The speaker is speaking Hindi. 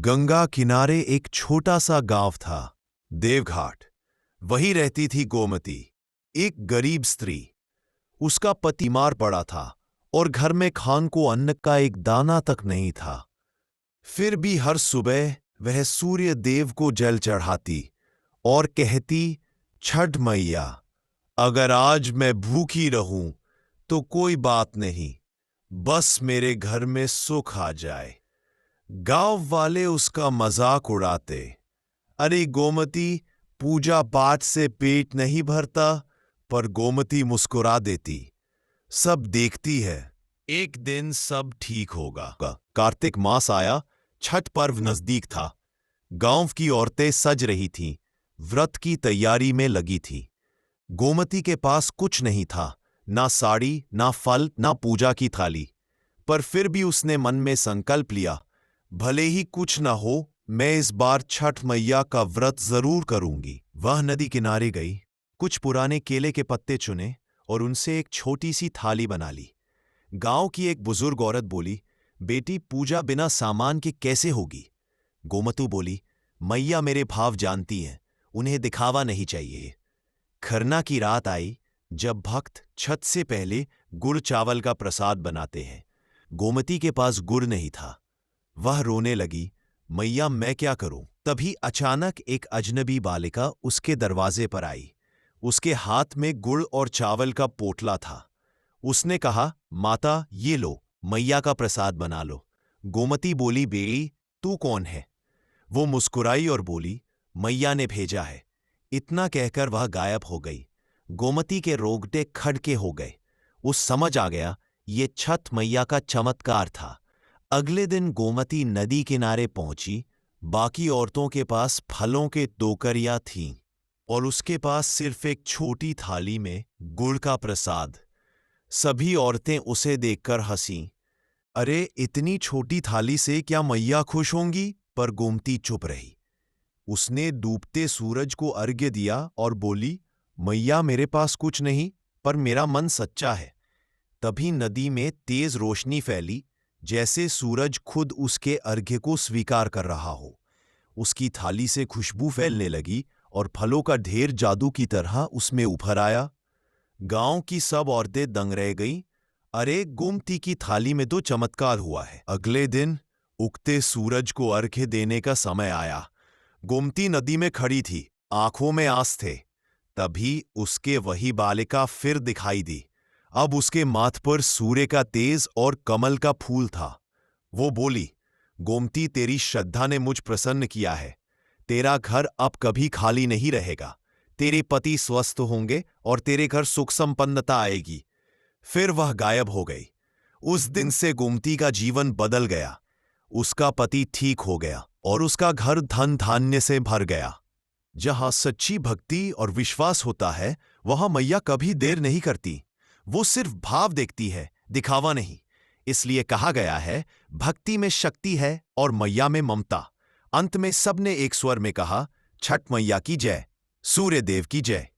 गंगा किनारे एक छोटा सा गांव था, देवघाट। वहीं रहती थी गोमती, एक गरीब स्त्री। उसका पति बीमार पड़ा था और घर में खान को अन्न का एक दाना तक नहीं था। फिर भी हर सुबह वह सूर्य देव को जल चढ़ाती और कहती, छठ मैया, अगर आज मैं भूखी रहूं तो कोई बात नहीं, बस मेरे घर में सुख आ जाए। गांव वाले उसका मजाक उड़ाते, अरे गोमती, पूजा पाठ से पेट नहीं भरता। पर गोमती मुस्कुरा देती, सब देखती है, एक दिन सब ठीक होगा। कार्तिक मास आया, छठ पर्व नजदीक था। गांव की औरतें सज रही थीं, व्रत की तैयारी में लगी थी। गोमती के पास कुछ नहीं था, ना साड़ी, ना फल, ना पूजा की थाली। पर फिर भी उसने मन में संकल्प लिया, भले ही कुछ न हो, मैं इस बार छठ मैया का व्रत जरूर करूंगी। वह नदी किनारे गई, कुछ पुराने केले के पत्ते चुने और उनसे एक छोटी सी थाली बना ली। गांव की एक बुजुर्ग औरत बोली, बेटी, पूजा बिना सामान के कैसे होगी? गोमतू बोली, मैया मेरे भाव जानती हैं, उन्हें दिखावा नहीं चाहिए। खरना की रात आई, जब भक्त छठ से पहले गुड़ चावल का प्रसाद बनाते हैं। गोमती के पास गुड़ नहीं था। वह रोने लगी, मैया मैं क्या करूं? तभी अचानक एक अजनबी बालिका उसके दरवाजे पर आई। उसके हाथ में गुड़ और चावल का पोटला था। उसने कहा, माता ये लो, मैया का प्रसाद बना लो। गोमती बोली, बेटी तू कौन है? वो मुस्कुराई और बोली, मैया ने भेजा है। इतना कहकर वह गायब हो गई। गोमती के रोंगटे खड़के हो गए। उस समझ आ गया, ये छठ मैया का चमत्कार था। अगले दिन गोमती नदी किनारे पहुंची। बाकी औरतों के पास फलों के टोकरियां थीं और उसके पास सिर्फ एक छोटी थाली में गुड़ का प्रसाद। सभी औरतें उसे देखकर हंसीं। अरे, इतनी छोटी थाली से क्या मैया खुश होंगी? पर गोमती चुप रही। उसने डूबते सूरज को अर्घ्य दिया और बोली, मैया मेरे पास कुछ नहीं, पर मेरा मन सच्चा है। तभी नदी में तेज रोशनी फैली, जैसे सूरज खुद उसके अर्घ्य को स्वीकार कर रहा हो। उसकी थाली से खुशबू फैलने लगी और फलों का ढेर जादू की तरह उसमें उभर आया। गांव की सब औरतें दंग रह गईं। अरे, गोमती की थाली में तो चमत्कार हुआ है। अगले दिन उगते सूरज को अर्घ्य देने का समय आया। गोमती नदी में खड़ी थी, आंखों में आंस थे। तभी उसके वही बालिका फिर दिखाई दी। अब उसके माथ पर सूर्य का तेज और कमल का फूल था। वो बोली, गोमती, तेरी श्रद्धा ने मुझ प्रसन्न किया है। तेरा घर अब कभी खाली नहीं रहेगा। तेरे पति स्वस्थ होंगे और तेरे घर सुख संपन्नता आएगी। फिर वह गायब हो गई। उस दिन से गोमती का जीवन बदल गया। उसका पति ठीक हो गया और उसका घर धन धान्य से भर गया। जहां सच्ची भक्ति और विश्वास होता है, वहां मैया कभी देर नहीं करती। वो सिर्फ भाव देखती है, दिखावा नहीं। इसलिए कहा गया है, भक्ति में शक्ति है और मैया में ममता। अंत में सबने एक स्वर में कहा, छठ मैया की जय, सूर्य देव की जय।